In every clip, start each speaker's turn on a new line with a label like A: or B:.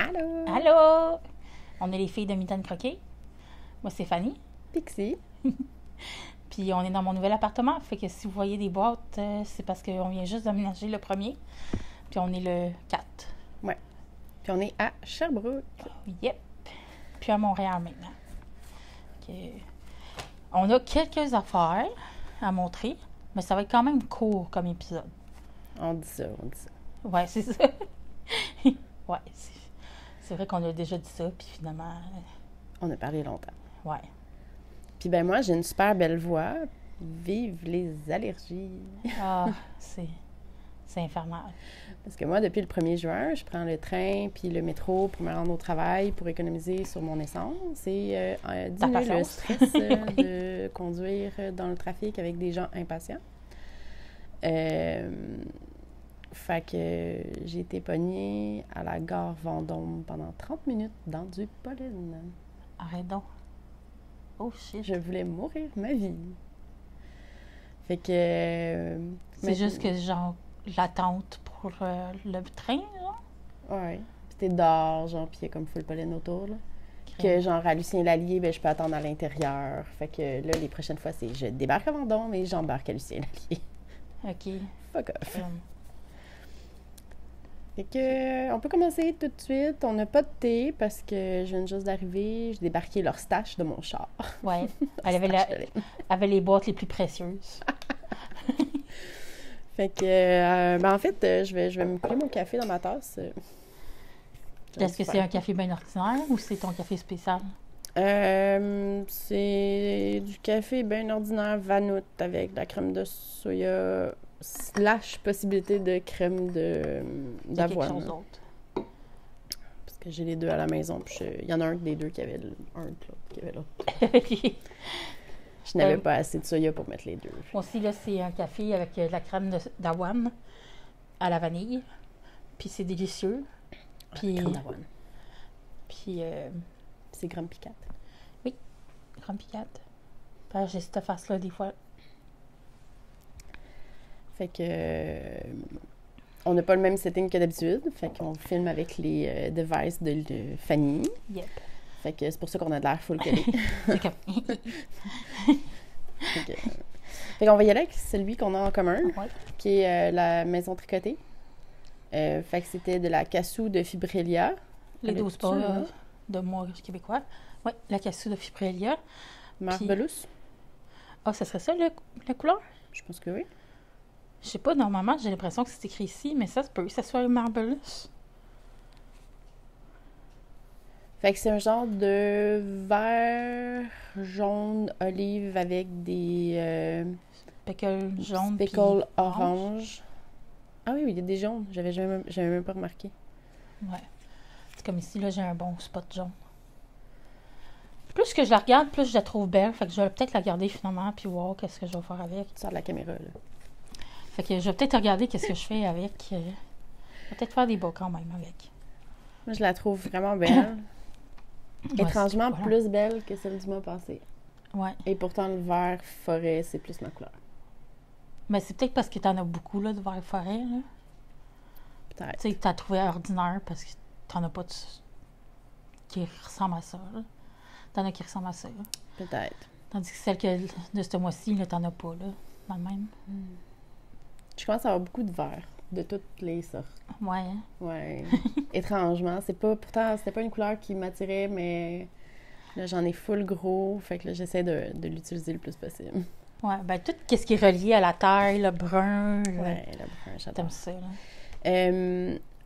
A: Allô!
B: Allô! On est les filles de Mitaine Croquet. Moi, c'est Fanny.
A: Pixie.
B: Puis on est dans mon nouvel appartement. Fait que si vous voyez des boîtes, c'est parce qu'on vient juste d'aménager le premier. Puis on est le 4.
A: Ouais. Puis on est à Sherbrooke.
B: Yep. Puis à Montréal maintenant. Que... On a quelques affaires à montrer, mais ça va être quand même court comme épisode.
A: On dit ça.
B: Ouais, c'est ça. Ouais, c'est vrai qu'on a déjà dit ça, puis finalement...
A: On a parlé longtemps.
B: Ouais.
A: Puis ben moi, j'ai une super belle voix. Vive les allergies!
B: Ah, c'est infernal.
A: Parce que moi, depuis le 1er juin, je prends le train puis le métro pour me rendre au travail pour économiser sur mon essence et diminuer le stress de conduire dans le trafic avec des gens impatients. Fait que j'ai été pognée à la gare Vendôme pendant 30 minutes dans du pollen.
B: Arrête donc. Oh shit.
A: Je voulais mourir ma vie. Fait que...
B: c'est juste que genre l'attente pour le train, genre?
A: Ouais. Puis t'es dehors, genre, puis il y a comme full pollen autour, là. Que genre à Lucien-Lallier, ben je peux attendre à l'intérieur. Fait que là, les prochaines fois, c'est je débarque à Vendôme et j'embarque à Lucien-Lallier.
B: OK.
A: Fuck off. Fait que, on peut commencer tout de suite. On n'a pas de thé parce que je viens juste d'arriver. J'ai débarqué leur stash de mon char.
B: Ouais. Elle avait les boîtes les plus précieuses.
A: Fait que, ben en fait, je vais me couler mon café dans ma tasse.
B: Est-ce que c'est un café bien ordinaire ou c'est ton café spécial?
A: C'est du café bien ordinaire Vanout avec de la crème de soya / possibilité de crème d'avoine.
B: Quelque chose d'autre.
A: Parce que j'ai les deux à la maison. Puis il y en a un des deux qui avait un de l'autre qui avait l'autre.
B: OK.
A: Je n'avais pas assez de soya pour mettre les deux.
B: Moi aussi, là, c'est un café avec de la crème d'avoine à la vanille. Puis c'est délicieux. Puis...
A: crème d'avoine.
B: Puis...
A: c'est Grumpy Cat.
B: Oui, Grumpy Cat. J'ai cette face-là des fois.
A: Fait que... on n'a pas le même setting que d'habitude. Fait qu'on filme avec les devices de Fanny.
B: Yep.
A: Fait que c'est pour ça qu'on a de l'air full collé.
B: C'est comme...
A: Fait qu'on va y aller avec celui qu'on a en commun,
B: Ouais.
A: qui est la maison tricotée. Fait que c'était de la cassou de Fibrelia.
B: Les 12 pas de moi québécois. Oui, la cassou de Fibrelia.
A: Marvelous.
B: Ah, ça serait ça, la couleur?
A: Je pense que oui.
B: Je sais pas, normalement, j'ai l'impression que c'est écrit ici, mais ça se peut que ça soit Marvelous.
A: Fait que c'est un genre de vert, jaune, olive avec des...
B: speckle jaune
A: speckle orange. Ah oui, il y a des jaunes. J'avais même pas remarqué.
B: Ouais. C'est comme ici, là, j'ai un bon spot jaune. Plus que je la regarde, plus je la trouve belle. Fait que je vais peut-être la garder finalement, puis voir qu'est-ce que je vais faire avec.
A: Tu sors de la caméra, là.
B: Fait que je vais peut-être regarder qu'est-ce que je fais avec. Je vais peut-être faire des bas quand même avec.
A: Moi, je la trouve vraiment belle. Étrangement,
B: voilà.
A: plus belle que celle du mois passé.
B: Ouais.
A: Et pourtant, le vert forêt, c'est plus ma couleur.
B: Mais c'est peut-être parce que t'en as beaucoup, là, de vert forêt, là.
A: Peut-être.
B: Tu sais, t'as trouvé ordinaire parce que t'en as pas qui ressemble à ça, là. T'en as qui ressemblent à ça, là.
A: Peut-être.
B: Tandis que celle de ce mois-ci, là, t'en as pas, là, dans le même.
A: Je commence à avoir beaucoup de vert, de toutes les sortes.
B: Ouais, hein?
A: Ouais. Étrangement. Pourtant, c'était pas une couleur qui m'attirait, mais là, j'en ai full gros. Fait que là, j'essaie de l'utiliser le plus possible.
B: Ouais, ben tout ce qui est relié à la terre, le brun.
A: Ouais, le brun, j'adore.
B: T'aimes ça, là.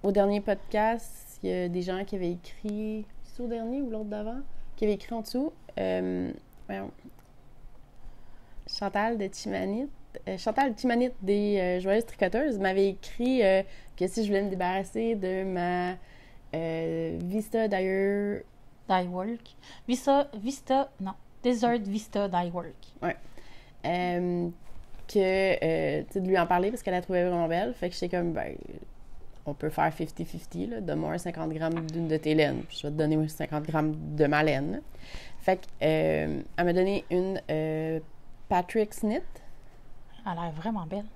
A: Au dernier podcast, il y a des gens qui avaient écrit, c'est au dernier ou l'autre d'avant, qui avaient écrit en dessous, Chantal Timanite des Joyeuses Tricoteuses m'avait écrit que si je voulais me débarrasser de ma Vista Dyer...
B: Dyework. Desert Vista Dyework.
A: Ouais. Que, tu sais, de lui en parler parce qu'elle la trouvait vraiment belle. Fait que j'étais comme, ben, on peut faire 50-50, là. Donne-moi 50 grammes d'une de tes laines. Puis je vais te donner 50 grammes de ma laine. Là. Fait que, elle m'a donné une Patrick's Knit.
B: Elle a l'air vraiment belle.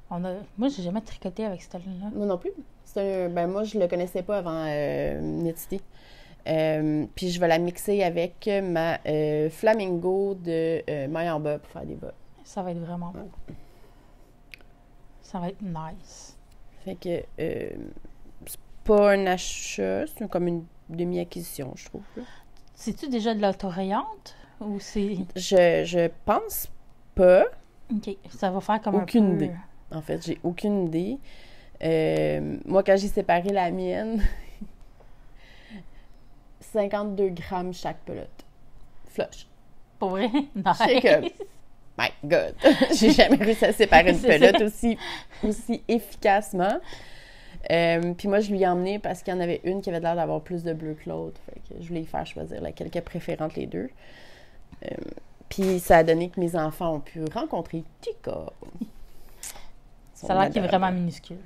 B: Moi, j'ai jamais tricoté avec cette laine-là.
A: Moi non plus. Ben moi, je le connaissais pas avant Nitty. Puis je vais la mixer avec ma Flamingo de maille en bas pour faire des bas.
B: Ça va être vraiment beau. Ça va être nice.
A: Fait que c'est pas un achat, c'est comme une demi-acquisition, je trouve. Là.
B: C'est-tu déjà de l'autorayante ou c'est...
A: Je pense pas.
B: OK, ça va faire comme
A: Aucune
B: un peu...
A: idée. En fait, j'ai aucune idée. Moi, quand j'ai séparé la mienne, 52 grammes chaque pelote. Flush.
B: Pour vrai? Nice.
A: C'est comme, my God, j'ai jamais réussi à séparer une pelote aussi efficacement. Puis moi, je lui ai emmené parce qu'il y en avait une qui avait l'air d'avoir plus de bleu que l'autre. Fait que je voulais y faire choisir laquelle qui est préférente les deux. Puis ça a donné que mes enfants ont pu rencontrer Tika.
B: Ça a l'air qu'il est vraiment minuscule.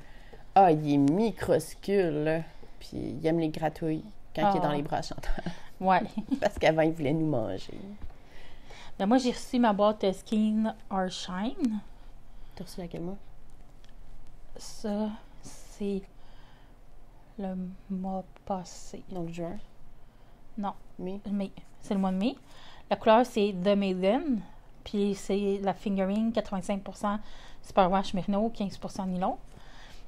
A: Ah, il est microscule, là. Puis il aime les gratouilles quand il est dans les bras Chantal.
B: Ouais.
A: Parce qu'avant, il voulait nous manger.
B: Ben moi, j'ai reçu ma boîte Skin or Shine.
A: T'as reçu laquelle, moi?
B: Ça, c'est le mois passé.
A: Donc, juin?
B: Non.
A: Mai?
B: Mais c'est le mois de mai. La couleur, c'est The Maiden. Puis c'est la fingering, 85% Superwash Merino, 15% nylon.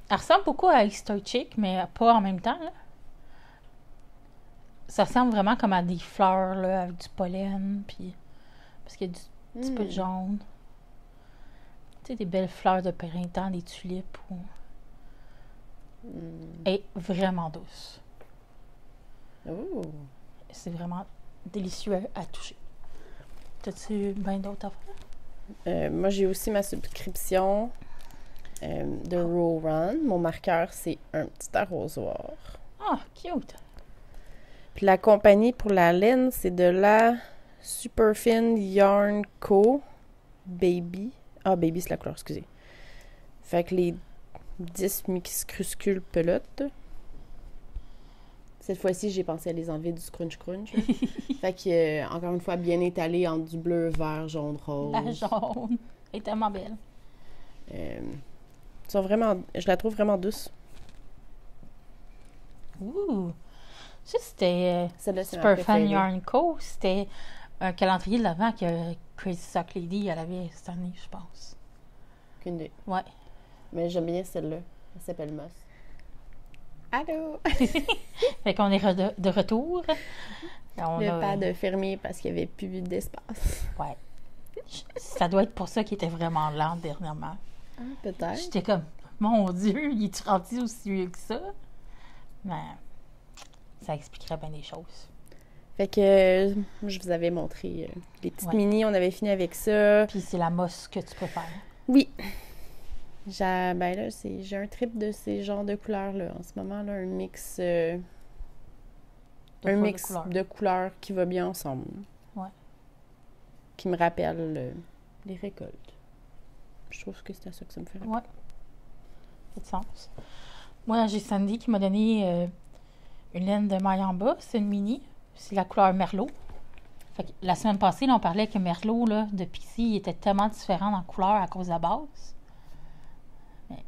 B: Elle ressemble beaucoup à Easter Chick, mais pas en même temps. Là. Ça ressemble vraiment comme à des fleurs là, avec du pollen. Puis parce qu'il y a du petit peu de jaune. Tu sais, des belles fleurs de printemps, des tulipes. Elle est vraiment douce.
A: Oh!
B: C'est vraiment délicieux à toucher. T'as-tu bien d'autres affaires?
A: Moi, j'ai aussi ma subscription de Row Run. Mon marqueur, c'est un petit arrosoir.
B: Ah, cute!
A: Puis la compagnie pour la laine, c'est de la Superfin Yarn Co. Baby. Ah, Baby, c'est la couleur, excusez. Fait que les 10 microscules pelotes. Cette fois-ci, j'ai pensé à les enlever du scrunch-crunch. Fait que, encore une fois, bien étalé entre du bleu, vert, jaune, rose.
B: La jaune est tellement belle.
A: Je la trouve vraiment douce.
B: Ouh! Ça, c'était
A: Celle-là, c'est ma
B: Super Fan
A: préférée.
B: Yarn Co. C'était un calendrier de l'avant que Crazy Sock Lady elle avait cette année, je pense.
A: Aucune idée.
B: Ouais.
A: Mais j'aime bien celle-là. Elle s'appelle Moss. Allô?
B: Fait qu'on est de retour.
A: Le pad de fermier parce qu'il n'y avait plus d'espace.
B: Ouais. Ça doit être pour ça qu'il était vraiment lent dernièrement.
A: Ah, peut-être.
B: J'étais comme, mon Dieu, il est rendu aussi vieux que ça? Mais ça expliquerait bien des choses.
A: Fait que je vous avais montré les petites mini. On avait fini avec ça.
B: Puis c'est la mosse que tu préfères.
A: Oui. Ben là, j'ai un trip de ces genres de couleurs-là. En ce moment, là, un mix de couleurs qui va bien ensemble.
B: Ouais.
A: Qui me rappelle les récoltes. Je trouve que c'est à ça que ça me fait rappeler.
B: Ouais. Ça fait du sens. Moi, j'ai Sandy qui m'a donné une laine de maille en bas. C'est une mini. C'est la couleur Merlot. Fait que la semaine passée, là, on parlait que Merlot, là, de Pixie, il était tellement différent dans la couleur à cause de la base. Mais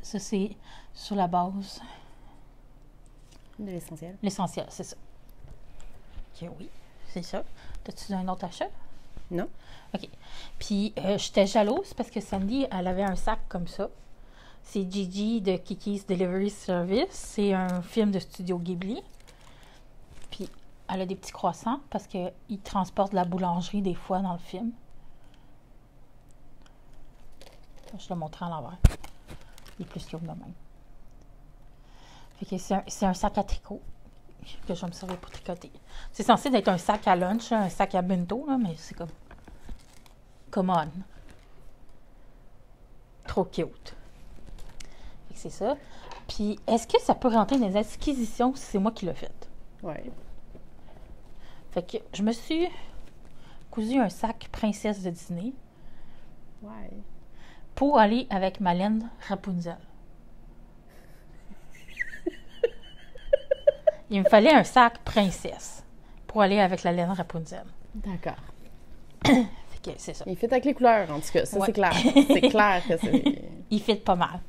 B: ça, c'est sur la base.
A: De l'essentiel.
B: L'essentiel, c'est ça. OK, oui, c'est ça. T'as-tu un autre achat?
A: Non.
B: OK. Puis, j'étais jalouse parce que Sandy, elle avait un sac comme ça. C'est Gigi de Kiki's Delivery Service. C'est un film de studio Ghibli. Puis, elle a des petits croissants parce qu'il transporte de la boulangerie des fois dans le film. Je le montrer à l'envers. Il est plus cute de même. Fait que c'est un sac à tricot que je vais me servir pour tricoter. C'est censé être un sac à lunch, un sac à bento, là, mais c'est comme... Come on. Trop cute. Fait que c'est ça. Puis, est-ce que ça peut rentrer dans les acquisitions si c'est moi qui l'ai fait?
A: Ouais.
B: Fait que je me suis cousu un sac princesse de Disney
A: Ouais.
B: pour aller avec ma laine Rapunzel. Il me fallait un sac princesse pour aller avec la laine Rapunzel.
A: D'accord.
B: Fait que c'est ça.
A: Il fit avec les couleurs, en tout cas. Ça,
B: Ouais.
A: c'est clair. C'est clair que c'est...
B: Il fit pas mal.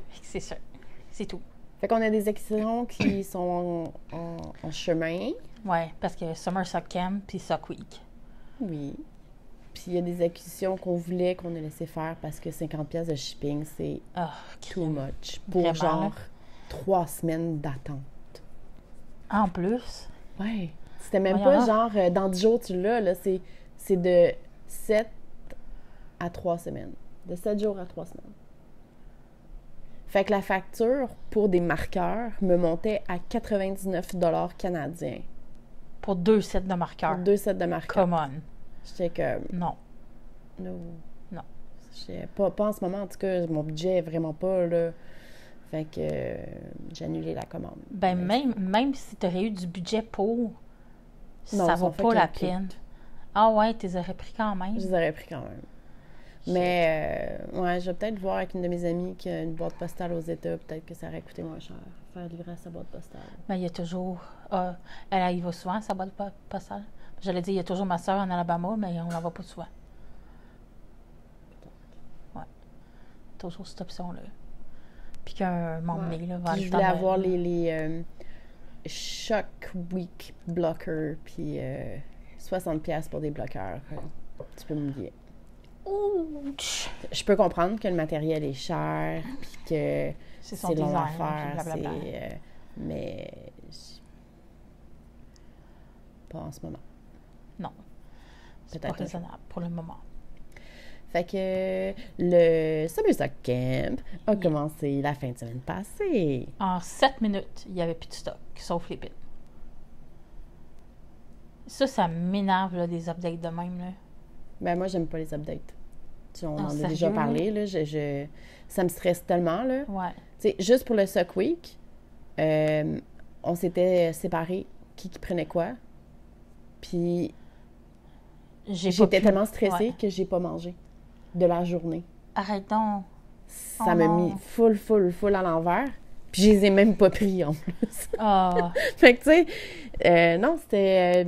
B: Fait que c'est ça. C'est tout.
A: Fait qu'on a des acquisitions qui sont en chemin.
B: Ouais, parce que Summer Sock Camp puis Sock Week.
A: Oui. Puis il y a des acquisitions qu'on voulait, qu'on a laissé faire parce que 50$ de shipping, c'est
B: Ah,
A: too much. Pour
B: Vraiment,
A: genre
B: là.
A: 3 semaines d'attente.
B: En plus,
A: Ouais. C'était même
B: Voyons
A: pas genre dans 10 jours tu l'as, là. C'est de 7 à 3 semaines. De 7 jours à 3 semaines. Fait que la facture pour des marqueurs me montait à 99$ canadiens.
B: pour 2 sets de
A: Pour
B: marqueurs.
A: 2 sets de marqueurs.
B: Come on.
A: J'étais comme,
B: Non.
A: no.
B: Non.
A: Pas en ce moment, en tout cas, mon budget est vraiment pas, là. Fait que j'ai annulé la commande.
B: Ben,
A: Mais-
B: même si tu aurais eu du budget pour,
A: Non,
B: ça
A: ils sont
B: vaut pas la
A: fucking
B: peine. Ah ouais, tu les aurais pris quand même.
A: Je les aurais pris quand même. Mais, ouais, je vais peut-être voir avec une de mes amies qui a une boîte postale aux États. Peut-être que ça aurait coûté moins cher. Faire livrer à sa boîte postale.
B: Ben, il y a toujours... elle y va souvent, sa boîte postale. J'allais dire, il y a toujours ma soeur en Alabama, mais on la voit pas souvent. Ouais. Toujours cette option-là. Puis qu'un moment donné, là, vers
A: Puis
B: le
A: je
B: temps
A: voulais
B: de-
A: avoir les Shock Week blockers. Puis 60$ pour des bloqueurs. Tu peux me dire.
B: Ouch!
A: Je peux comprendre que le matériel est cher. Puis que
B: C'est son
A: c'est long
B: design,
A: à faire.
B: puis blablabla.
A: Mais pas en ce moment.
B: Non. C'est pas
A: Peut-être un
B: raisonnable pour le moment.
A: Fait que le Summer Stock Camp a commencé la fin de semaine passée.
B: En 7 minutes, il n'y avait plus de stock, sauf les pins. Ça m'énerve, là, des updates de même, là.
A: Ben moi, j'aime pas les updates. On
B: Ah,
A: en a
B: sérieux,
A: déjà
B: là?
A: parlé, là. Ça me stresse tellement, là.
B: Ouais.
A: Tu sais, juste pour le Sock Week, on s'était séparés qui prenait quoi. Puis
B: J'ai pas
A: j'étais
B: pu-
A: tellement stressée
B: Ouais.
A: que j'ai pas mangé de la journée.
B: Arrête donc.
A: Ça
B: Oh
A: m'a
B: non.
A: mis full à l'envers. Puis je les ai même pas pris, en plus.
B: Ah,
A: Fait que, tu sais, non, c'était...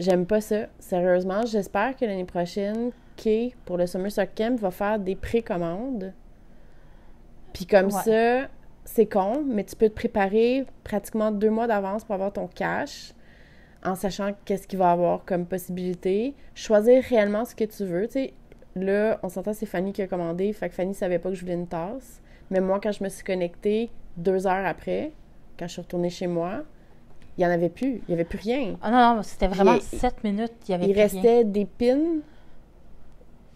A: j'aime pas ça. Sérieusement, j'espère que l'année prochaine, Kay, pour le Summer Stock Camp, va faire des précommandes. Puis comme
B: Ouais.
A: ça, c'est con, mais tu peux te préparer pratiquement 2 mois d'avance pour avoir ton cash, en sachant qu'est-ce qu'il va y avoir comme possibilité. Choisir réellement ce que tu veux, tu sais. Là, on s'entend, c'est Fanny qui a commandé, fait que Fanny savait pas que je voulais une tasse. Mais moi, quand je me suis connectée 2 heures après, quand je suis retournée chez moi, il y en avait plus. Il y avait plus rien.
B: ah non, c'était vraiment
A: Il-
B: 7 minutes, il y avait
A: Il
B: plus rien.
A: restait des pins,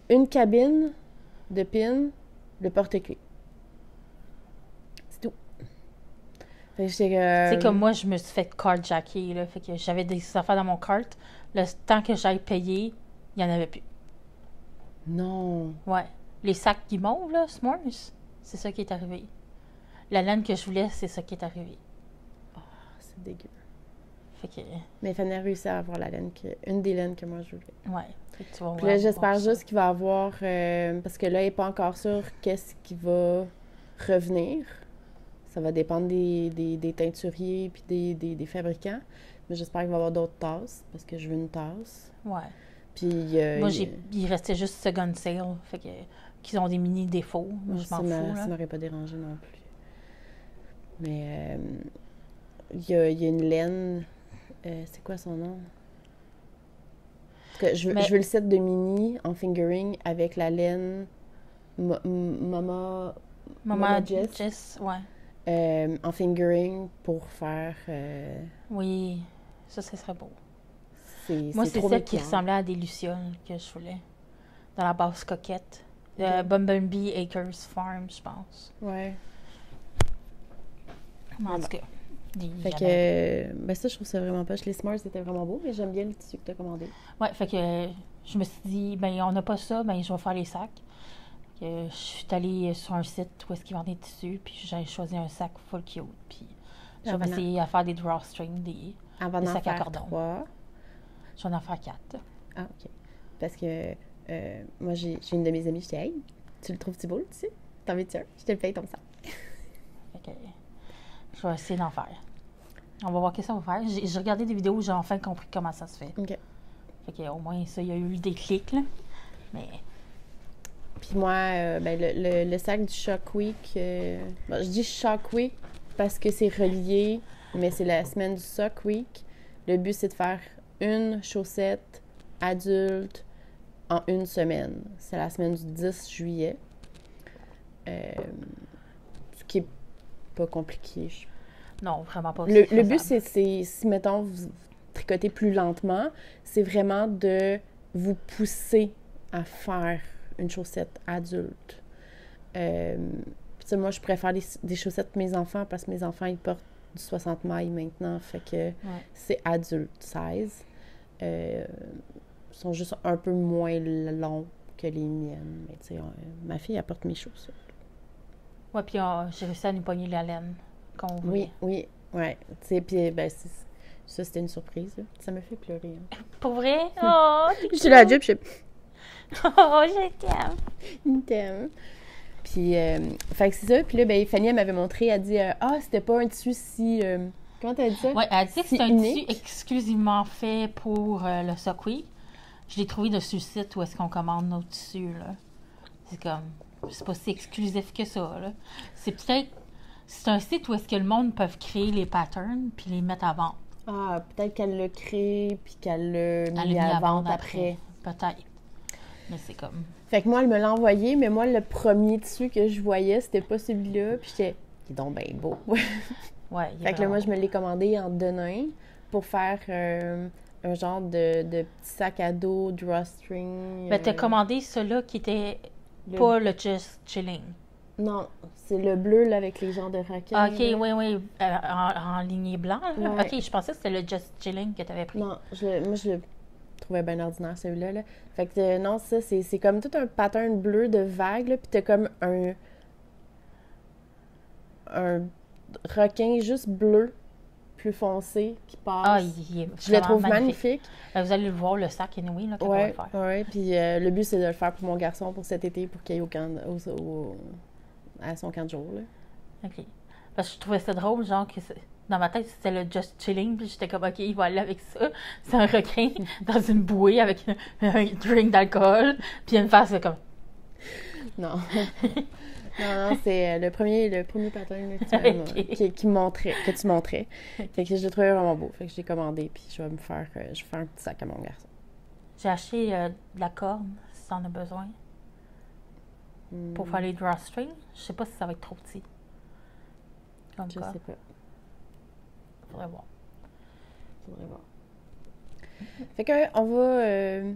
A: une cabine de pins, le porte-clés. C'est tout. Fait que j'étais
B: C'est comme moi, je me suis fait carjacker, là. Fait que j'avais des affaires dans mon cart. Le temps que j'aille payer, il n'y en avait plus.
A: Non.
B: Ouais. Les sacs guimauves, là, S'mores, c'est ça qui est arrivé. La laine que je voulais, c'est ça qui est arrivé.
A: C'est dégueu.
B: Fait que,
A: Mais Fanny a réussi à avoir une des laines que moi je voulais.
B: ouais. Fait que tu vas
A: Puis là,
B: voir
A: j'espère
B: ça.
A: juste qu'il va avoir... parce que là, il n'est pas encore sûr qu'est-ce qui va revenir. Ça va dépendre des teinturiers puis des fabricants. Mais j'espère qu'il va y avoir d'autres tasses, parce que je veux une tasse.
B: Ouais.
A: Puis...
B: Moi, il restait juste Second Sale. Fait que, qu'ils ont des mini défauts. Moi, je m'en fous,
A: Ça
B: là.
A: m'aurait pas dérangé non plus. Mais il y a une laine... c'est quoi son nom? Parce que je veux le set de mini en fingering avec la laine Mama
B: Maman
A: Jess.
B: Jess, ouais.
A: En fingering pour faire...
B: Oui, ça serait beau.
A: c'est
B: Moi, c'est
A: trop
B: celle qui
A: maquillant.
B: ressemblait à des lucioles que je voulais. Dans la base coquette.
A: Ok.
B: Bumblebee Acres Farm, je pense.
A: Ouais.
B: Mais en
A: Ouais,
B: tout cas,
A: Fait que... ben ça, je trouve ça vraiment poche. Les S'mores, c'était vraiment beau, mais j'aime bien le tissu que tu as commandé.
B: ouais, fait que je me suis dit, ben on n'a pas ça, ben je vais faire les sacs. Que je suis allée sur un site où est-ce qu'ils vendent des tissus, puis j'ai choisi un sac full cute, puis je vais
A: Avant-
B: essayer à faire des drawstrings,
A: Avant
B: Des
A: d'en
B: sacs à
A: faire
B: cordon.
A: 3...
B: je vais en faire 4.
A: Ah, OK. Parce que moi, j'ai une de mes amies, je dis « Hey, tu le trouves-tu beau, le tissu? T'en veux-tu un? Je te le paye ton sac.
B: Fait que je vais essayer d'en faire. On va voir qu'est-ce que ça va faire. J'ai regardé des vidéos où j'ai enfin compris comment ça se fait.
A: OK.
B: Fait que au moins, ça, il y a eu des clics, là. Mais
A: Puis moi, ben, le sac du Shock Week... bon, je dis Shock Week parce que c'est relié, mais c'est la semaine du Sock Week. Le but, c'est de faire une chaussette adulte en une semaine. C'est la semaine du 10 juillet. Ce qui est pas compliqué.
B: Non, vraiment pas.
A: Le but, c'est, si, mettons, vous tricotez plus lentement, c'est vraiment de vous pousser à faire une chaussette adulte. Moi, je préfère des chaussettes pour mes enfants parce que mes enfants, ils portent du 60 mailles maintenant, fait que c'est adulte size. Ils sont juste un peu moins longs que les miennes. Mais tu sais, ma fille, elle porte mes chaussettes.
B: Ouais, puis j'ai réussi à nous pogner la laine qu'on voulait.
A: Oui, ouais. Tu sais, puis ça, c'était une surprise. Là. Ça me fait pleurer. Hein.
B: Pour vrai? Oh,
A: j'étais là à job,
B: oh, je t'aime.
A: Il t'aime. Puis, fait que c'est ça. Puis là, Fanny, elle m'avait montré, elle dit c'était pas un tissu si. Comment t'as dit ça?
B: Oui, elle dit que c'est un
A: unique.
B: tissu exclusivement fait pour le Sock Week. Je l'ai trouvé dessus le site où est-ce qu'on commande nos tissus, là. C'est comme. C'est pas si exclusif que ça, là. C'est peut-être. C'est un site où est-ce que le monde peut créer les patterns puis les mettre à vendre.
A: Ah, peut-être qu'elle l'a créé puis qu'elle l'a mis à vendre après.
B: Peut-être. Mais c'est comme.
A: Fait que moi, elle me l'a envoyé, mais moi, le premier tissu que je voyais, c'était pas celui-là. Puis j'étais, il est donc bien beau.
B: Ouais,
A: fait que là, moi, je me l'ai commandé en denain pour faire un genre de petit sac à dos, drawstring.
B: Ben, t'as commandé celui-là qui était pas le Just Chilling.
A: Non, c'est le bleu, là, avec les genres de raquettes.
B: OK, oui. En lignée blanc, là. Ouais. OK, je pensais que c'était le Just Chilling que t'avais pris.
A: Non, moi, je le trouvais bien ordinaire, celui-là. Là. Fait que non, ça, c'est comme tout un pattern bleu de vague, là, puis t'as comme un requin juste bleu, plus foncé, qui passe.
B: Ah, il est
A: je le trouve magnifique.
B: Vous allez le voir, le sac, anyway, là, qu'on va le faire.
A: Oui, puis le but, c'est de le faire pour mon garçon pour cet été, pour qu'il aille à son camp de jour. Là.
B: OK. Parce que je trouvais ça drôle, genre, que dans ma tête, c'était le Just Chilling, puis j'étais comme, OK, il va aller avec ça. C'est un requin dans une bouée avec un drink d'alcool, puis une face comme...
A: Non. non, c'est le premier pattern là, que tu montrais. Fait que je le trouvais vraiment beau. Fait que je l'ai commandé, puis je vais faire un petit sac à mon garçon.
B: J'ai acheté de la corde, si t'en as besoin. Pour faire les drawstrings. Je sais pas si ça va être trop petit. Comme
A: je
B: quoi.
A: sais pas.
B: Faudrait voir.
A: Fait que on va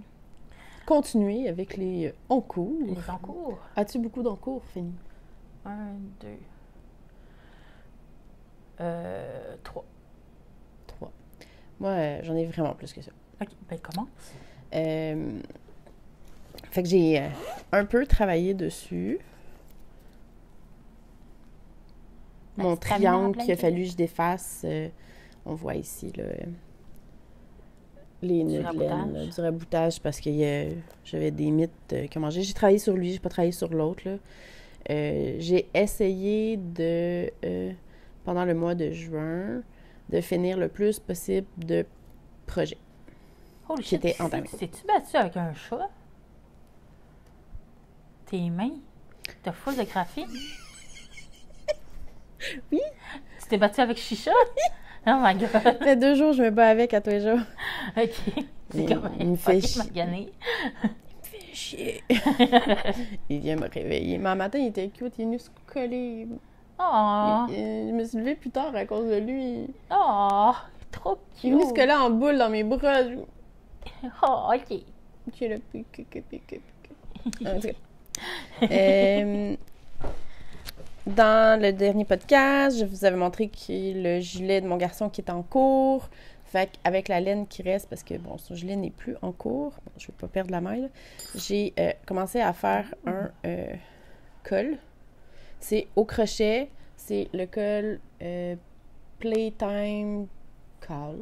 A: continuer avec les encours.
B: Les encours.
A: As-tu beaucoup d'encours, Fanny?
B: 1, 2... 3.
A: 3. Moi, j'en ai vraiment plus que ça.
B: OK, ben commence.
A: Fait que j'ai un peu travaillé dessus. Mon triangle qu'il a fallu que je défasse, on voit ici là, les nœuds de laine, du raboutage, parce que j'avais des mythes qui ont mangé. J'ai travaillé sur lui, j'ai pas travaillé sur l'autre. Là. J'ai essayé de, pendant le mois de juin, de finir le plus possible de projets qui étaient entamés.
B: T'es-tu battu avec un chat? Tes mains? T'as full de graphite?
A: Oui.
B: Tu t'es battu avec Chicha? Oh my God!
A: Ça fait 2 jours que je me bats avec à tous les jours.
B: OK. C'est comme
A: il me fait chier.
B: Il me
A: fait chier. Il vient me réveiller. Mais un matin, il était cute. Il est venu se coller.
B: Oh!
A: Je me suis levée plus tard à cause de lui.
B: Oh! Trop cute!
A: Il est venu se coller en boule dans mes bras.
B: Oh, OK.
A: J'ai le pique. En tout cas. Dans le dernier podcast, je vous avais montré que le gilet de mon garçon qui est en cours. Fait qu'avec la laine qui reste, parce que bon, son gilet n'est plus en cours, bon, je ne veux pas perdre la maille, j'ai commencé à faire un col. C'est au crochet, c'est le col Playtime Call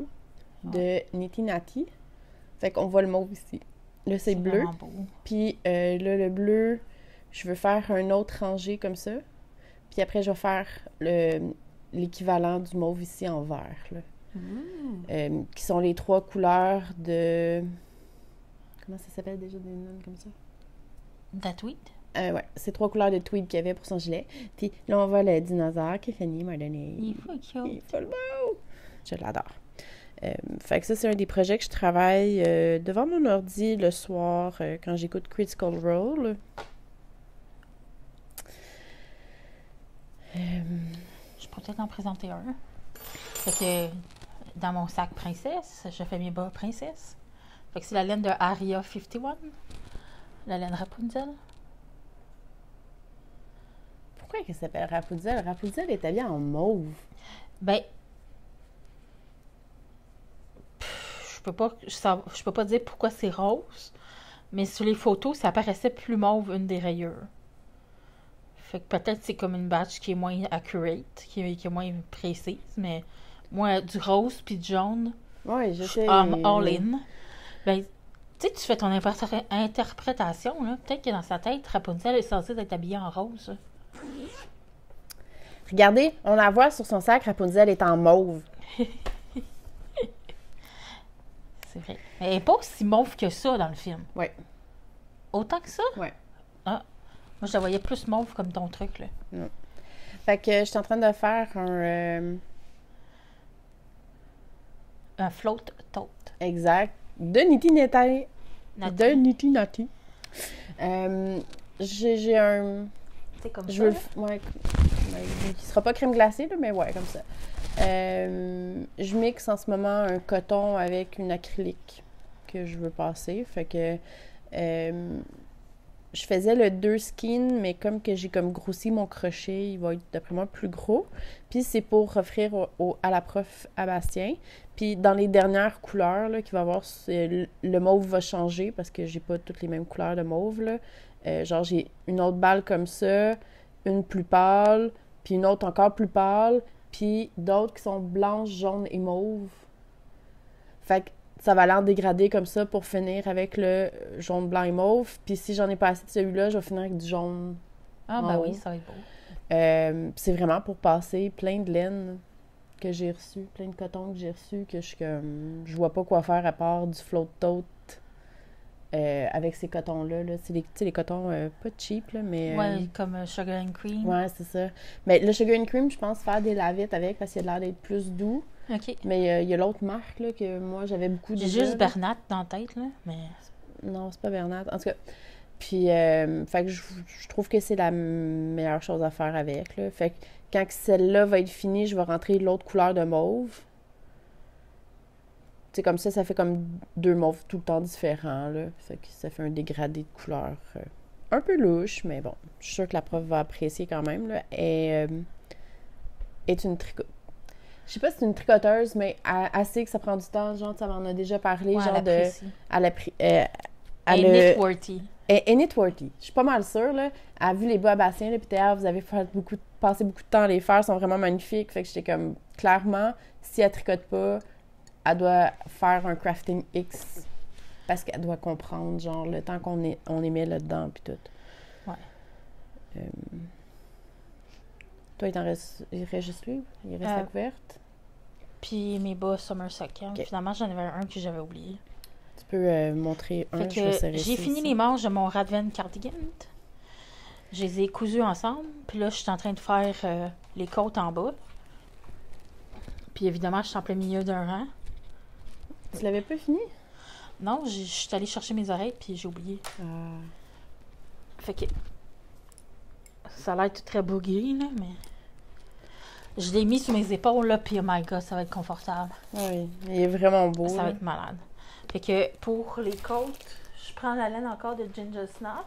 A: de Niti Nati. Fait qu'on voit le mauve ici. Là, c'est bleu. Puis là, le bleu, je veux faire un autre rangé comme ça. Puis après, je vais faire l'équivalent du mauve ici en vert. Là. Qui sont les 3 couleurs de... Comment ça s'appelle déjà des noms comme ça?
B: That wheat?
A: Ouais, c'est 3 couleurs de tweed qu'il y avait pour son gilet. Puis là, on voit le dinosaure que Fanny m'a donné.
B: Il est full cute.
A: Il est full beau! Je l'adore. Fait que ça, c'est un des projets que je travaille devant mon ordi le soir quand j'écoute Critical Role.
B: Je pourrais peut-être en présenter un. Fait que dans mon sac princesse, je fais mes bas princesse. Fait que c'est la laine de Aria 51. La laine Rapunzel.
A: Pourquoi elle s'appelle Rapunzel? Rapunzel est habillée en mauve.
B: Ben, je peux pas dire pourquoi c'est rose, mais sur les photos, ça apparaissait plus mauve une des rayures. Fait que peut-être c'est comme une batch qui est moins accurate, qui est moins précise, mais moi, du rose puis du jaune,
A: Oui, je sais.
B: all in. Ben, tu sais, tu fais ton interprétation, là. Peut-être que dans sa tête, Rapunzel est censée être habillée en rose.
A: Regardez, on la voit sur son sac, Rapunzel est en mauve.
B: C'est vrai. Mais elle n'est pas aussi mauve que ça dans le film.
A: Oui.
B: Autant que ça?
A: Oui.
B: Ah, moi, je la voyais plus mauve comme ton truc, là.
A: Non. Fait que je suis en train de faire un...
B: Un float tote.
A: Exact. De Nitty Netty.
B: Natty.
A: De Nitty Natty. J'ai un...
B: C'est comme
A: Je
B: ça.
A: veux
B: Là.
A: ouais, il sera pas crème glacée, là, mais ouais, comme ça. Je mixe en ce moment un coton avec une acrylique que je veux passer. Fait que je faisais le 2 skin, mais comme que j'ai comme grossi mon crochet, il va être d'après moi plus gros. Puis c'est pour offrir à la prof à Bastien. Puis dans les dernières couleurs là, qu'il va y avoir, le mauve va changer parce que j'ai pas toutes les mêmes couleurs de mauve. Là. Genre j'ai une autre balle comme ça, une plus pâle, puis une autre encore plus pâle, puis d'autres qui sont blanches, jaunes et mauves. Fait que ça va aller en dégradé comme ça pour finir avec le jaune, blanc et mauve. Puis si j'en ai pas assez de celui-là, je vais finir avec du jaune.
B: Ah, ben oui, ça va être beau.
A: C'est vraiment pour passer plein de laine que j'ai reçu, plein de coton que j'ai reçu, que je vois pas quoi faire à part du float tote avec ces cotons-là. Là. C'est les cotons pas cheap, là, mais...
B: Ouais, comme Sugar and Cream.
A: Ouais, c'est ça. Mais le Sugar and Cream, je pense faire des lavettes avec parce qu'il a l'air d'être plus doux.
B: OK.
A: Mais il y a l'autre marque là, que moi, j'avais beaucoup
B: J'ai
A: déjà,
B: juste
A: là.
B: Bernat dans la tête, là, mais...
A: Non, c'est pas Bernard. En tout cas, puis, fait que je trouve que c'est la meilleure chose à faire avec, là. Fait que quand celle-là va être finie, je vais rentrer l'autre couleur de mauve. Tu sais, comme ça fait comme 2 mauves tout le temps différents, là. Fait que ça fait un dégradé de couleur un peu louche, mais bon, je suis sûre que la prof va apprécier quand même, là. Et est une je sais pas si c'est une tricoteuse, mais assez que ça prend du temps. Genre, ça m'en a déjà parlé.
B: Ouais,
A: genre
B: elle apprécie.
A: Elle
B: Et knitworthy.
A: et knitworthy. Je suis pas mal sûre, là. Elle a vu les bas à bassin, là, puis vous avez passé beaucoup de temps à les faire, sont vraiment magnifiques. Fait que j'étais comme, clairement, si elle tricote pas, elle doit faire un crafting X. Parce qu'elle doit comprendre, genre, le temps qu'on on met là-dedans, puis tout.
B: Ouais.
A: Toi, il reste juste lui? Il reste la couverte?
B: Puis mes bas Summer Second.
A: Ok.
B: Finalement, j'en avais un que j'avais oublié.
A: Tu peux montrer un,
B: Fait
A: je vais
B: que
A: serrer
B: j'ai
A: ça
B: fini
A: ici.
B: les manches de mon Radven cardigan. Je les ai cousus ensemble. Puis là, je suis en train de faire les côtes en bas. Puis évidemment, je suis en plein milieu d'un rang.
A: Tu l'avais pas fini?
B: Non, je suis allée chercher mes oreilles, puis j'ai oublié. Fait que ça a l'air tout très boogie, là, mais... Je l'ai mis sur mes épaules, là, puis oh my god, ça va être confortable.
A: Oui, il est vraiment beau.
B: Ça
A: là.
B: va être malade. Fait que pour les côtes, je prends la laine encore de Ginger Snap.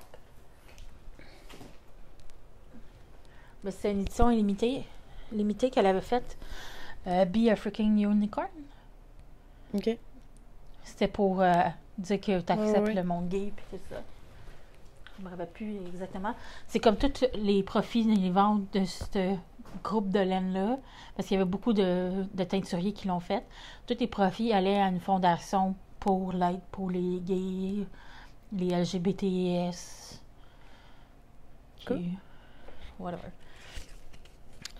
B: Mais c'est une édition limitée qu'elle avait faite. Be a Freaking Unicorn.
A: OK.
B: C'était pour dire que tu acceptes
A: Ouais.
B: le monde gay puis tout ça. Je me rappelle plus exactement. C'est comme tous les profits et les ventes de ce groupe de laine-là, parce qu'il y avait beaucoup de teinturiers qui l'ont fait. Tous les profits allaient à une fondation pour l'aide pour les gays, les LGBTS.
A: Cool.
B: Whatever.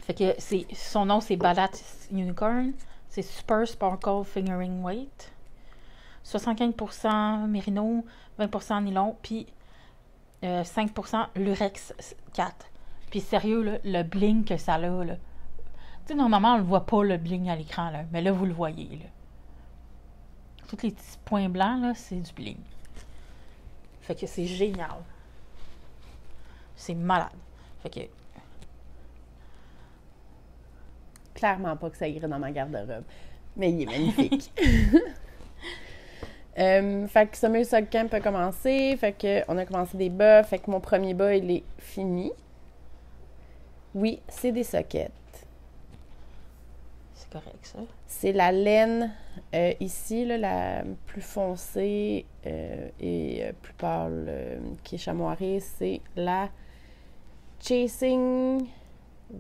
B: Fait que son nom, c'est Badat Unicorn. C'est Super Sparkle Fingering Weight. 75% mérino, 20% nylon, puis 5% Lurex 4. Puis sérieux, là, le bling que ça a, là. Tu sais, normalement, on le voit pas, le bling à l'écran, là. Mais là, vous le voyez, là. Tous les petits points blancs, là, c'est du bling. Fait que c'est génial. C'est malade. Fait que...
A: Clairement pas que ça irait dans ma garde-robe. Mais il est magnifique. Fait que Summer Sock Camp a commencé. Fait que on a commencé des bas. Fait que mon premier bas, il est fini. Oui, c'est des sockets.
B: C'est correct, ça.
A: C'est la laine ici, là, la plus foncée et plus pâle qui est chamoirée. C'est la Chasing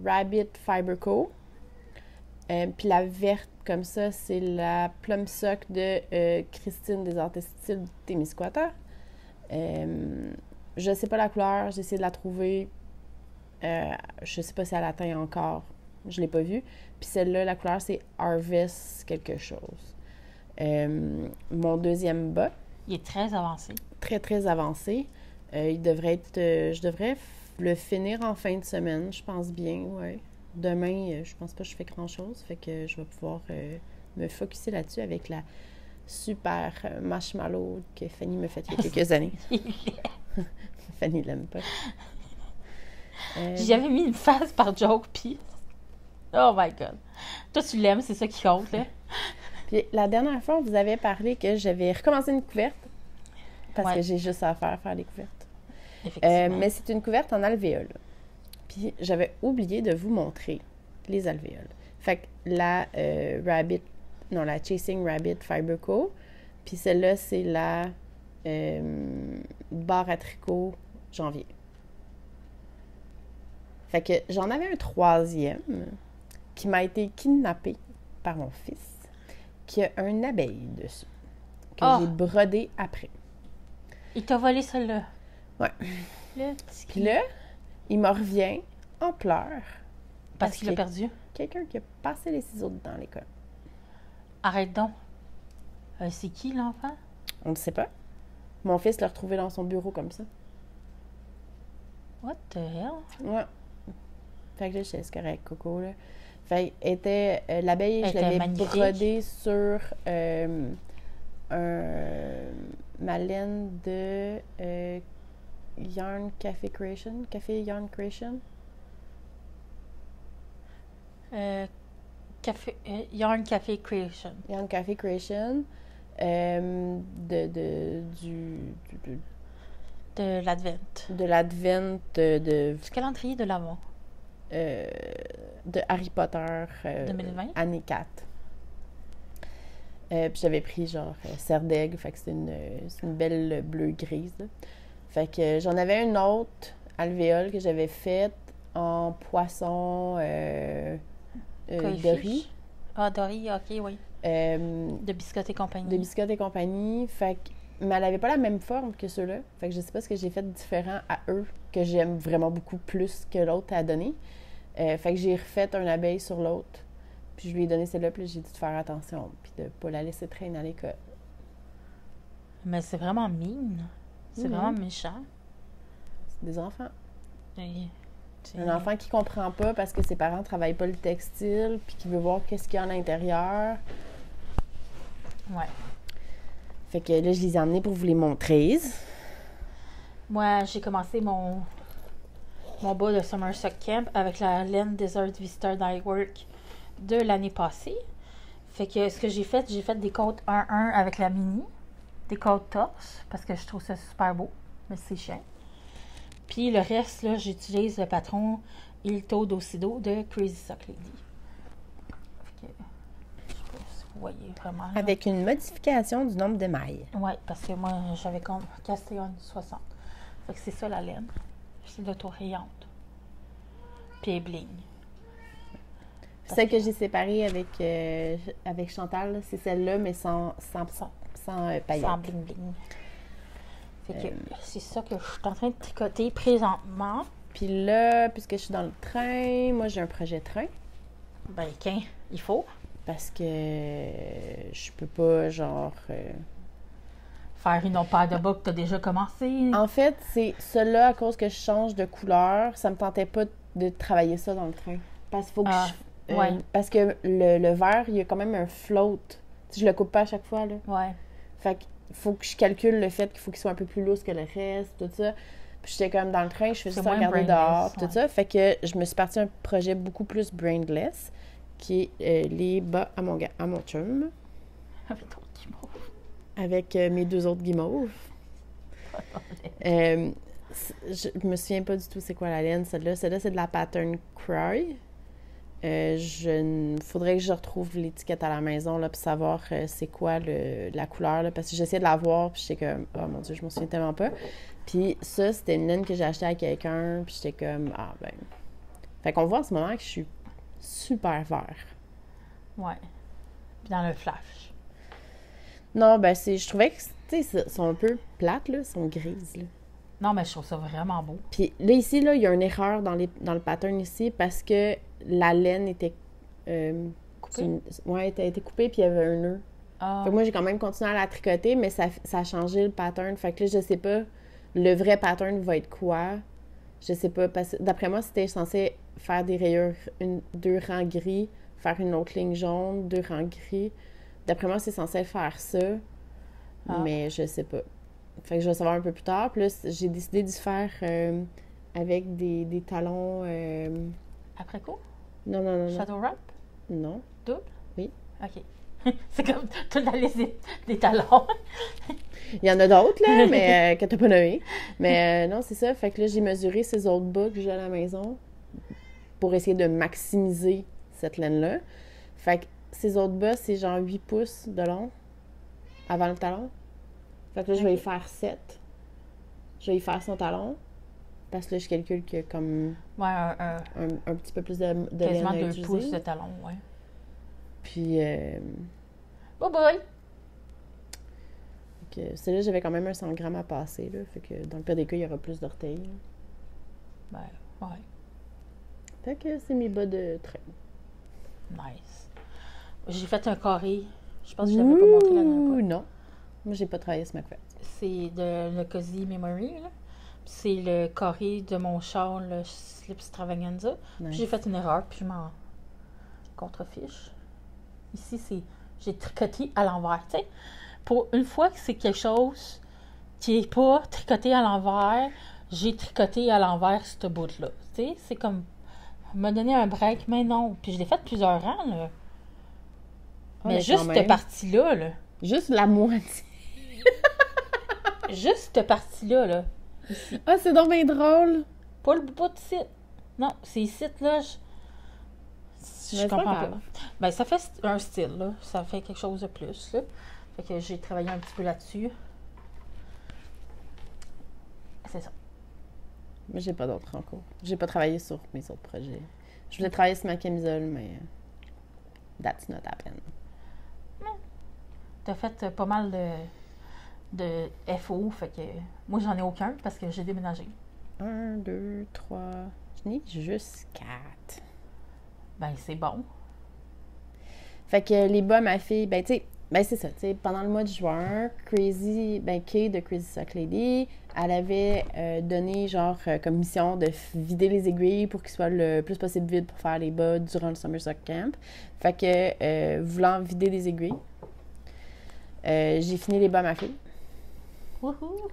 A: Rabbit Fiber Co. Puis la verte, comme ça, c'est la Plum Sock de Christine des Arts Textiles Témiscouata. Je sais pas la couleur, j'ai essayé de la trouver. Je sais pas si elle atteint encore. Je l'ai pas vue. Puis celle-là, la couleur, c'est Harvest quelque chose. Mon deuxième bas.
B: Il est très avancé.
A: Très, très avancé. Il devrait être... je devrais le finir en fin de semaine, je pense bien, ouais. Demain, je pense pas que je fais grand-chose, fait que je vais pouvoir me focusser là-dessus avec la super marshmallow que Fanny me fait il y a quelques années. Fanny l'aime pas.
B: J'avais mis une face par joke, puis... Oh my God. Toi, tu l'aimes, c'est ça qui compte, là.
A: Puis la dernière fois, on vous avait parlé que j'avais recommencé une couverte, parce que j'ai juste à faire des couvertes.
B: Effectivement.
A: Mais c'est une couverte en alvéole. Puis j'avais oublié de vous montrer les alvéoles. Fait que la la Chasing Rabbit Fiber Co. Puis celle-là, c'est la barre à tricot janvier. Fait que j'en avais un troisième qui m'a été kidnappé par mon fils, qui a un abeille dessus, que j'ai brodé après.
B: Il t'a volé celle-là.
A: Ouais.
B: Le petit...
A: Puis là, il me revient en pleurs.
B: Parce qu'il l'a perdu.
A: Quelqu'un qui a passé les ciseaux dans l'école.
B: Arrête donc. C'est qui, l'enfant?
A: On ne sait pas. Mon fils l'a retrouvé dans son bureau comme ça.
B: What the hell?
A: Ouais. Fait que là, c'est correct, Coco, là. Fait que l'abeille,
B: Elle
A: je l'avais
B: magnifique.
A: brodée sur ma laine de Yarn Café Creation. Café Yarn Creation.
B: Yarn Café Creation.
A: Yarn Café Creation. De
B: l'Advent.
A: De l'Advent
B: Du calendrier de l'Avent.
A: De Harry Potter
B: 2020?
A: année 4. Puis j'avais pris genre serre d'aigle, fait que c'est une belle bleu-grise. Là. Fait que j'en avais une autre alvéole que j'avais faite en poisson de riz.
B: Ah, de riz, ok, oui. De biscottes et compagnie.
A: De biscottes et compagnie. Fait que, mais elle n'avait pas la même forme que ceux-là. Fait que je sais pas ce que j'ai fait de différent à eux, que j'aime vraiment beaucoup plus que l'autre à donner. Fait que j'ai refait un abeille sur l'autre. Puis je lui ai donné celle-là, puis j'ai dit de faire attention, puis de pas la laisser traîner à l'école.
B: Mais c'est vraiment mine. C'est vraiment méchant.
A: C'est des enfants.
B: Oui.
A: Un enfant qui comprend pas parce que ses parents travaillent pas le textile, puis qui veut voir qu'est-ce qu'il y a à l'intérieur.
B: Ouais.
A: Fait que là, je les ai emmenés pour vous les montrer.
B: Moi, j'ai commencé mon bas de Summer Sock Camp avec la laine Desert Vista Dyework de l'année passée. Fait que ce que j'ai fait des côtes 1-1 avec la mini, des côtes torse, parce que je trouve ça super beau, mais c'est chiant. Puis le reste, là, j'utilise le patron Ilto Docido de Crazy Sock Lady. Fait que, je sais pas si vous voyez vraiment. Là.
A: Avec une modification du nombre d'émails.
B: Ouais, parce que moi, j'avais comme Castellon 60. Fait que c'est ça la laine. C'est l'auto-rayante. Puis elle bling.
A: Celle que j'ai séparée avec Chantal, là, c'est celle-là, mais sans paillettes.
B: Sans bling bling. Fait que c'est ça que je suis en train de tricoter présentement.
A: Puis là, puisque je suis dans le train, moi j'ai un projet train.
B: Ben, il faut.
A: Parce que je peux pas, genre...
B: faire une autre paire de bas que tu as déjà commencé.
A: En fait, c'est cela, à cause que je change de couleur, ça me tentait pas de travailler ça dans le train. Parce qu'il faut que
B: ouais.
A: parce que le vert, il y a quand même un float. Tu sais, je le coupe pas à chaque fois, là.
B: Ouais.
A: Fait qu'il faut que je calcule le fait qu'il faut qu'il soit un peu plus lourd que le reste, tout ça. Puis j'étais comme dans le train, je faisais ça regarder dehors, tout ça. Fait que je me suis partie un projet beaucoup plus brainless, qui est les bas à mon chum.
B: Avec ton guimauve.
A: Avec mes 2 autres guimauves. Je me souviens pas du tout c'est quoi la laine, celle-là. Celle-là, c'est de la Pattern Cry. Faudrait que je retrouve l'étiquette à la maison là, pour savoir c'est quoi la couleur. Là, parce que j'essayais de la voir, puis j'étais comme, oh mon Dieu, je m'en souviens tellement pas. Puis ça, c'était une laine que j'ai achetée à quelqu'un, puis j'étais comme, ah ben. Fait qu'on voit en ce moment que je suis super vert.
B: Ouais. Puis dans le flash.
A: Non, ben je trouvais que, tu sais, sont un peu plates, là, sont grises, là.
B: Non, mais je trouve ça vraiment beau.
A: Puis là, ici, là, il y a une erreur dans le pattern ici, parce que la laine était...
B: Coupée?
A: Ouais, elle était coupée, puis il y avait un nœud.
B: Ah.
A: Fait que moi, j'ai quand même continué à la tricoter, mais ça a changé le pattern. Fait que là, je sais pas, le vrai pattern va être quoi. Je sais pas, parce que d'après moi, c'était censé faire des rayures, 2 rangs gris, faire une autre ligne jaune, 2 rangs gris. D'après moi, c'est censé faire ça, mais je sais pas. Fait que je vais savoir un peu plus tard. Plus, j'ai décidé d'y faire avec des talons...
B: Après coup?
A: Non.
B: Shadow wrap?
A: Non.
B: Double?
A: Oui.
B: OK. C'est comme toute la liste des talons.
A: Il y en a d'autres, là, mais que t'as pas nommé. Mais non, c'est ça. Fait que là, j'ai mesuré ces autres bas que j'ai à la maison pour essayer de maximiser cette laine-là. Fait que ces autres bas, c'est genre 8 pouces de long avant le talon. Fait que là, je vais y faire 7. Je vais y faire son talon. Parce que là, je calcule que comme...
B: Ouais,
A: un petit peu plus de laine
B: quasiment
A: à
B: 2
A: utiliser.
B: pouces de talon, ouais.
A: Puis...
B: Bye bye!
A: Celle-là, j'avais quand même un 100 grammes à passer, là. Fait que dans le pire des cas, il y aura plus d'orteils.
B: Ben, ouais.
A: Fait que c'est mes bas de train.
B: Nice. J'ai fait un carré. Je pense que je l'avais pas montré la dernière fois.
A: Non. Moi, j'ai pas travaillé ce McFett.
B: C'est de le Cozy Memory, là. C'est le carré de mon châle, le slip extravaganza.
A: Nice.
B: J'ai fait une erreur, puis je m'en contrefiche. Ici, j'ai tricoté à l'envers, tu sais. Pour une fois que c'est quelque chose qui n'est pas tricoté à l'envers, j'ai tricoté à l'envers ce bout-là. Tu sais, c'est comme me donner un break, mais non. Puis je l'ai fait plusieurs ans, là. Mais juste cette partie-là, là.
A: Juste la moitié.
B: Juste cette partie-là, là. Ici.
A: Ah, c'est donc bien drôle.
B: Pas le bout de site. Non, ces sites-là, je comprends pas. Ben, ça fait un style, là. Ça fait quelque chose de plus, là. Fait que j'ai travaillé un petit peu là-dessus. C'est ça.
A: Moi, j'ai pas d'autres en cours. J'ai pas travaillé sur mes autres projets. Je voulais travailler sur ma camisole, mais that's not happened.
B: T'as fait pas mal de FO, fait que moi, j'en ai aucun parce que j'ai déménagé.
A: 1, 2, 3... Je n'ai juste 4.
B: Ben, c'est bon.
A: Fait que les bas, ma fille, ben, tu sais, ben, c'est ça, tu sais, pendant le mois de juin, Kay de Crazy Sock Lady, elle avait donné, genre, comme mission de vider les aiguilles pour qu'ils soient le plus possible vides pour faire les bas durant le Summer Sock Camp. Fait que, voulant vider les aiguilles, j'ai fini les bas à ma fille.
B: Wouhou!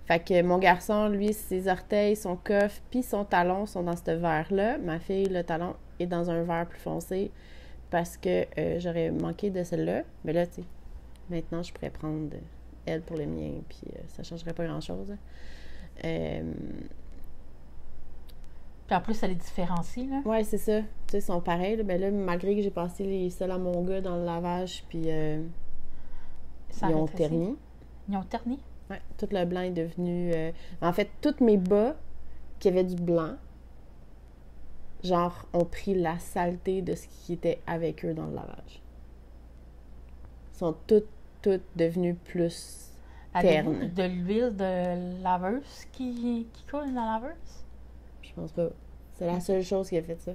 A: Fait que mon garçon, lui, ses orteils, son coffre, puis son talon sont dans ce verre-là. Ma fille, le talon est dans un vert plus foncé parce que j'aurais manqué de celle-là. Mais là, tu sais, maintenant, je pourrais prendre elle pour le mien, puis ça changerait pas grand-chose.
B: Puis en plus, ça les différencie, là.
A: Ouais, c'est ça. Tu sais, ils sont pareils. Là. Ben là, malgré que j'ai passé les selles à mon gars dans le lavage, puis ils ont terni.
B: Ils ont terni?
A: Ouais, tout le blanc est devenu... En fait, tous mes bas qui avaient du blanc, genre, ont pris la saleté de ce qui était avec eux dans le lavage. Ils sont toutes devenus plus ternes.
B: De l'huile de laveuse qui coule dans la laveuse?
A: Je pense pas. C'est la seule chose qui a fait ça.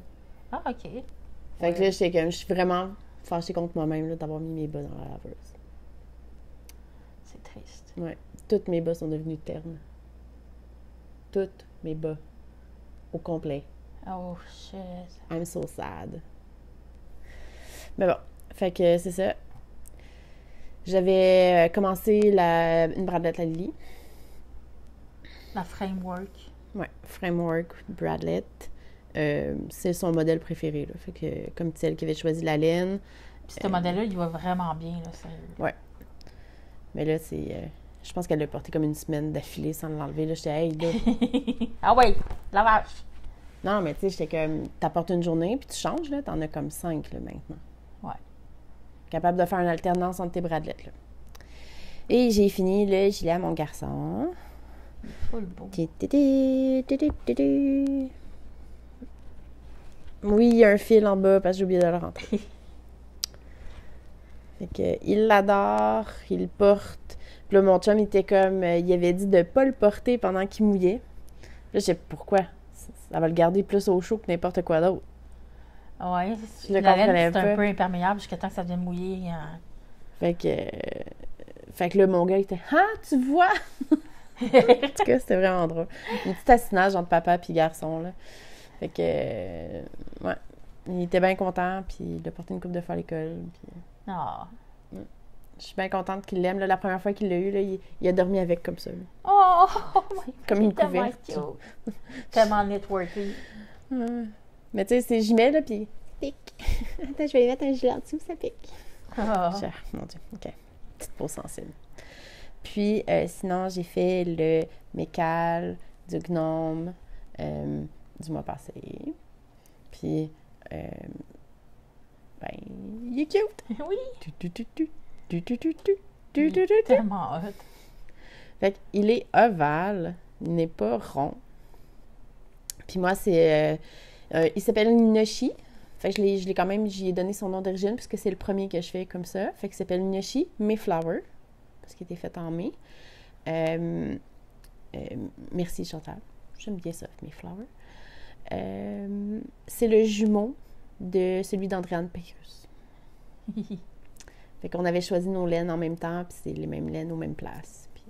B: Ah, OK.
A: Fait que là, je suis vraiment fâchée contre moi-même là, d'avoir mis mes bas dans la laveuse.
B: C'est triste.
A: Ouais. Toutes mes bas sont devenus ternes. Toutes mes bas. Au complet.
B: Oh, shit.
A: I'm so sad. Mais bon, fait que c'est ça. J'avais commencé une Bradlette à Lily.
B: La framework.
A: Ouais, Framework Bradlette. C'est son modèle préféré. Là. Fait que, comme celle qui avait choisi la laine.
B: Puis ce modèle-là, il va vraiment bien, là, sérieux.
A: Ouais. Mais là, c'est... je pense qu'elle l'a porté comme une semaine d'affilée sans l'enlever. Là, j'étais, hey, là.
B: Ah ouais, lavage.
A: Non, mais tu sais, j'étais comme, t'apportes une journée, puis tu changes, là, t'en as comme 5, là, maintenant.
B: Ouais.
A: Capable de faire une alternance entre tes bradelettes, là. Et j'ai fini le gilet à mon garçon.
B: Full beau.
A: Oui, il y a un fil en bas, parce que j'ai oublié de le rentrer. Fait que, il l'adore, il le porte. Puis là, mon chum, il était comme, il avait dit de pas le porter pendant qu'il mouillait. Là, je sais pourquoi. Ça va le garder plus au chaud que n'importe quoi d'autre.
B: Ouais,
A: Je le
B: la
A: comprenais
B: laine, c'est
A: pas.
B: un peu imperméable jusqu'à temps que ça devienne mouillé.
A: Fait que là, mon gars, il était « Ah, tu vois! » En tout cas, c'était vraiment drôle. Une petite assinage entre papa et garçon, là. Fait que, ouais. Il était bien content, puis il a porté une coupe de fois à l'école. Puis...
B: Ah.
A: Je suis bien contente qu'il l'aime. Là, la première fois qu'il l'a eu, là, il a dormi avec comme ça. Là.
B: Oh!
A: Comme une
B: tellement
A: couverture.
B: cute. Tellement networking.
A: Ouais. Mais tu sais, c'est j'y mets, là, puis pique. Attends, je vais y mettre un gilet en dessous, ça pique.
B: Ah.
A: Mon Dieu, OK. Petite peau sensible. Puis, sinon, j'ai fait le mécal du gnome du mois passé. Puis, ben, il est cute.
B: Oui. Tellement hot.
A: Fait qu'il est ovale, il n'est pas rond. Puis moi, c'est... il s'appelle Ninoshi. Fait que je l'ai quand même... J'y ai donné son nom d'origine, puisque c'est le premier que je fais comme ça. Fait qu'il s'appelle Ninoshi Mayflower, parce qu'il était fait en mai. Merci, Chantal. J'aime bien ça, Mayflower. C'est le jumeau de celui d'Andréane Pécrus. Fait qu'on avait choisi nos laines en même temps, puis c'est les mêmes laines aux mêmes places. Puis...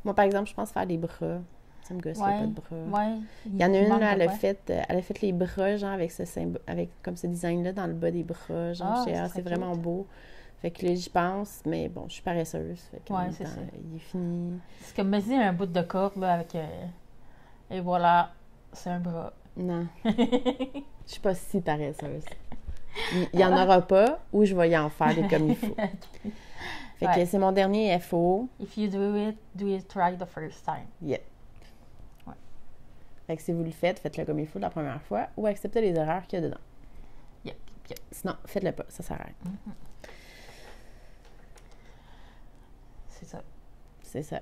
A: Moi, par exemple, je pense faire des bras. Ça me gosse, il n'y a pas de bras.
B: Ouais.
A: Il y en a une, là, elle a fait les bras, genre, avec comme ce design-là dans le bas des bras. Genre, c'est vraiment beau. Fait que là, j'y pense, mais bon, je suis paresseuse. Fait que
B: ouais, c'est ça.
A: Il est fini.
B: C'est comme me dire un bout de corde, là, avec... et voilà, c'est un bras.
A: Non. Je suis pas si paresseuse. Il y en aura pas, ou je vais y en faire des comme il faut. Okay. Fait que c'est mon dernier FO.
B: If you do it right the first time.
A: Yeah.
B: Ouais.
A: Fait que si vous le faites, faites-le comme il faut la première fois, ou acceptez les erreurs qu'il y a dedans.
B: Yep.
A: Sinon, faites-le pas, ça sert à rien.
B: Mm-hmm. C'est ça.
A: C'est ça.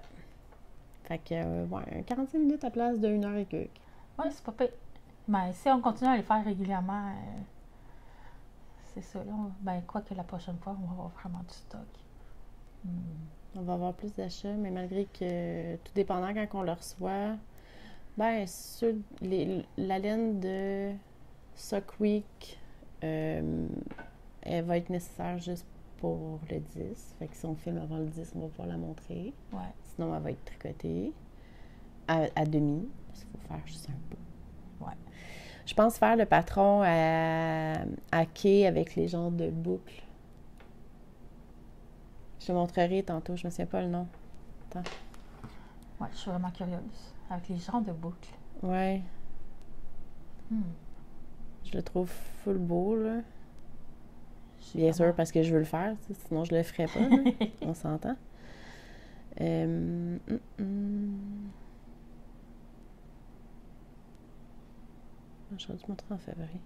A: Fait que, ouais, 45 minutes à place de 1 heure et quelques.
B: Ouais, c'est pas pire. Mais si on continue à les faire régulièrement, c'est ça. Là, ben, quoi que la prochaine fois, on va avoir vraiment du stock.
A: On va avoir plus d'achats, mais malgré que, tout dépendant quand on le reçoit, ben, la laine de Sock Week, elle va être nécessaire juste pour le 10. Fait que si on filme avant le 10, on va pouvoir la montrer.
B: Ouais.
A: Sinon, elle va être tricotée à demi, parce qu'il faut faire juste un peu.
B: Ouais.
A: Je pense faire le patron à quai avec les genres de boucles. Je te montrerai tantôt, je me souviens pas le nom. Attends.
B: Ouais, je suis vraiment curieuse. Avec les genres de boucles.
A: Ouais. Je le trouve full beau, là. Bien sûr, parce que je veux le faire, sinon je le ferais pas, là. On s'entend. J'aurais dû montrer en février.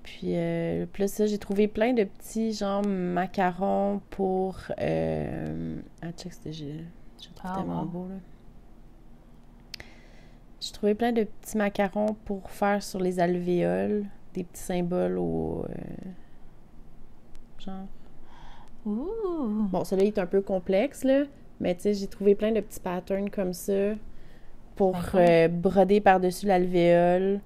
A: Puis, plus ça, j'ai trouvé plein de petits, genre, macarons pour... check, j'ai trouvé tellement beau, là. J'ai trouvé plein de petits macarons pour faire sur les alvéoles, des petits symboles au... genre...
B: Ouh!
A: Bon, celui-là, il est un peu complexe, là, mais tu sais, j'ai trouvé plein de petits patterns comme ça pour broder par-dessus l'alvéole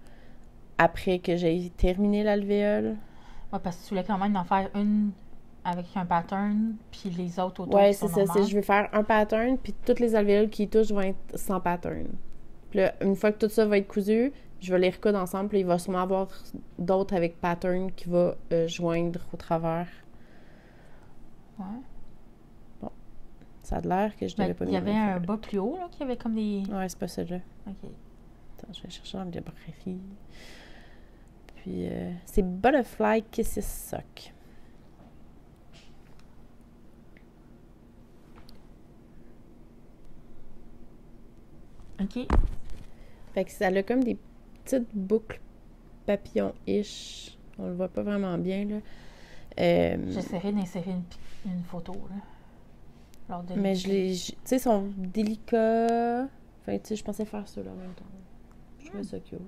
A: après que j'ai terminé l'alvéole.
B: Ouais, parce que tu voulais quand même en faire une avec un pattern, puis les autres autour
A: Ouais,
B: qui
A: c'est
B: sont
A: ça.
B: normales.
A: Je vais faire un pattern, puis toutes les alvéoles qui y touchent vont être sans pattern. Puis là, une fois que tout ça va être cousu, je vais les recoudre ensemble, puis il va sûrement avoir d'autres avec pattern qui va joindre au travers.
B: Ouais.
A: Ça a l'air que je devais pas
B: Il y
A: mis
B: avait
A: mon
B: un
A: feuille.
B: bas plus haut, là, qui avait comme des...
A: Ouais, c'est pas celui-là.
B: OK.
A: Attends, je vais chercher dans le librerie. Puis, c'est Butterfly Kisses Sock.
B: OK.
A: Fait que ça a comme des petites boucles papillons-ish. On le voit pas vraiment bien, là.
B: J'essaierai d'insérer une photo, là. Lors de
A: Mais tu sais, ils sont délicats. Fait que, tu sais, je pensais faire ça, là, en même temps. Je trouvais ça cute.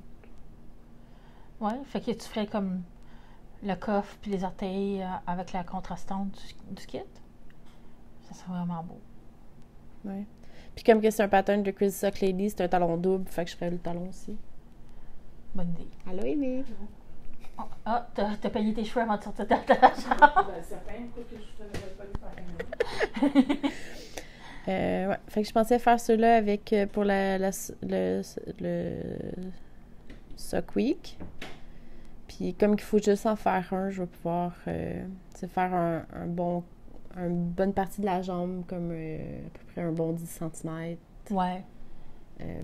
B: Ouais, fait que tu ferais comme le coffre puis les orteils avec la contrastante du kit. Ça serait vraiment beau.
A: Ouais. Puis comme que c'est un pattern de Crazy Sock Lady, c'est un talon double, fait que je ferais le talon aussi.
B: Bonne idée.
A: Allô, Amy?
B: Oh, ah, t'as payé tes cheveux avant de sortir de ta chambre.
C: Ben, certain, quoi que je t'avais pas lui faire un
A: Ouais. Fait que je pensais faire ceux-là avec pour le Sock Week. Puis comme qu'il faut juste en faire un, je vais pouvoir faire une bonne partie de la jambe, comme à peu près un bon 10 cm.
B: Ouais.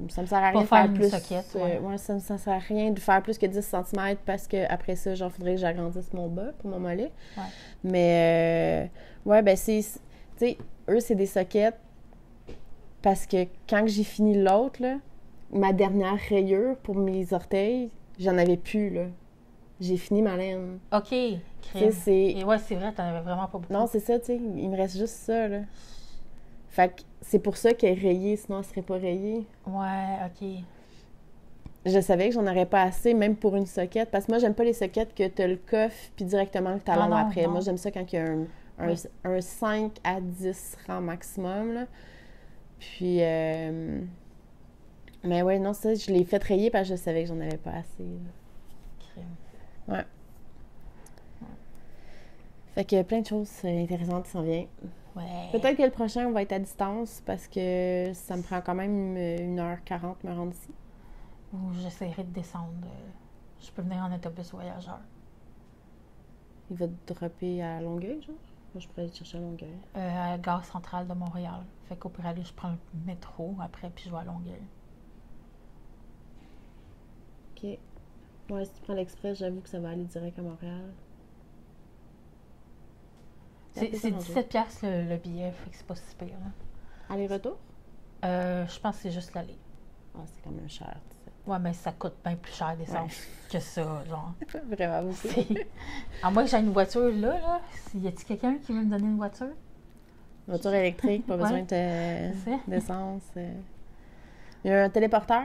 A: Ça me sert à rien
B: Pas
A: de
B: faire
A: faire
B: une
A: plus.
B: soquette, ouais.
A: Ça me sert à rien de faire plus que 10 cm parce que après ça, genre, faudrait que j'agrandisse mon bas pour mon mollet.
B: Ouais.
A: Mais, ouais, ben, tu sais, eux, c'est des soquettes parce que quand j'ai fini l'autre, là, ma dernière rayure pour mes orteils, j'en avais plus, là. J'ai fini ma laine.
B: OK.
A: Tu
B: Crème.
A: sais,
B: Et ouais, c'est vrai, t'en avais vraiment pas beaucoup.
A: non, c'est ça, tu sais, il me reste juste ça, là. Fait que c'est pour ça qu'elle est rayée, sinon elle serait pas rayée.
B: Ouais, OK.
A: Je savais que j'en aurais pas assez, même pour une soquette, parce que moi, j'aime pas les soquettes que t'as le coffre, puis directement le talon
B: Ah non,
A: après.
B: non.
A: Moi, j'aime ça quand il y a
B: Oui.
A: un 5 à 10 rangs maximum, là. Puis, mais ouais, non, ça, je l'ai fait rayer parce que je savais que j'en avais pas assez, là.
B: Crème.
A: Ouais. Fait que plein de choses intéressantes qui s'en viennent.
B: Ouais.
A: Peut-être que le prochain, on va être à distance parce que ça me prend quand même 1h40 me rendre ici.
B: Ou j'essaierai de descendre. Je peux venir en autobus voyageur.
A: Il va te dropper à Longueuil, genre? Moi, je pourrais aller te chercher à Longueuil.
B: À la gare centrale de Montréal. Fait qu'au pire aller, je prends le métro après, puis je vais à Longueuil.
A: OK. Ouais, si tu prends l'Express, j'avoue que ça va aller direct à Montréal.
B: C'est
A: peut s'arranger.
B: 17 piastres le billet, fait que c'est pas si pire. Là.
A: Aller-retour?
B: Je pense que c'est juste l'aller.
A: Ah, c'est quand même cher, tu sais.
B: Ouais, mais ça coûte bien plus cher d'essence que ça, genre.
A: Vraiment beaucoup.
B: À moins que j'ai une voiture là, y a-t-il quelqu'un qui veut me donner une voiture?
A: Voiture électrique, pas besoin
B: C'est ça.
A: d'essence. Il y a un téléporteur.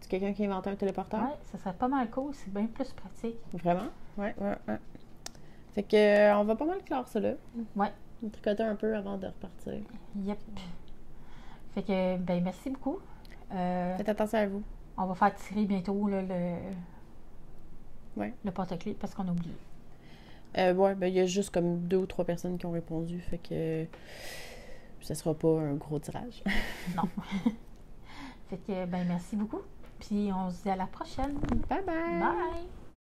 A: C'est quelqu'un qui a inventé un téléporteur?
B: Ouais, ça serait pas mal cool, c'est bien plus pratique.
A: Vraiment? Ouais. Fait que, on va pas mal clore ça là.
B: Ouais.
A: On va tricoter un peu avant de repartir.
B: Yep. Fait que, ben merci beaucoup.
A: Faites attention à vous.
B: On va faire tirer bientôt là,
A: Ouais.
B: le porte-clés parce qu'on a oublié.
A: Ouais, ben il y a juste comme 2 ou 3 personnes qui ont répondu, fait que ça sera pas un gros tirage.
B: Non. Fait que, ben merci beaucoup. Puis on se dit à la prochaine.
A: Bye bye!
B: Bye!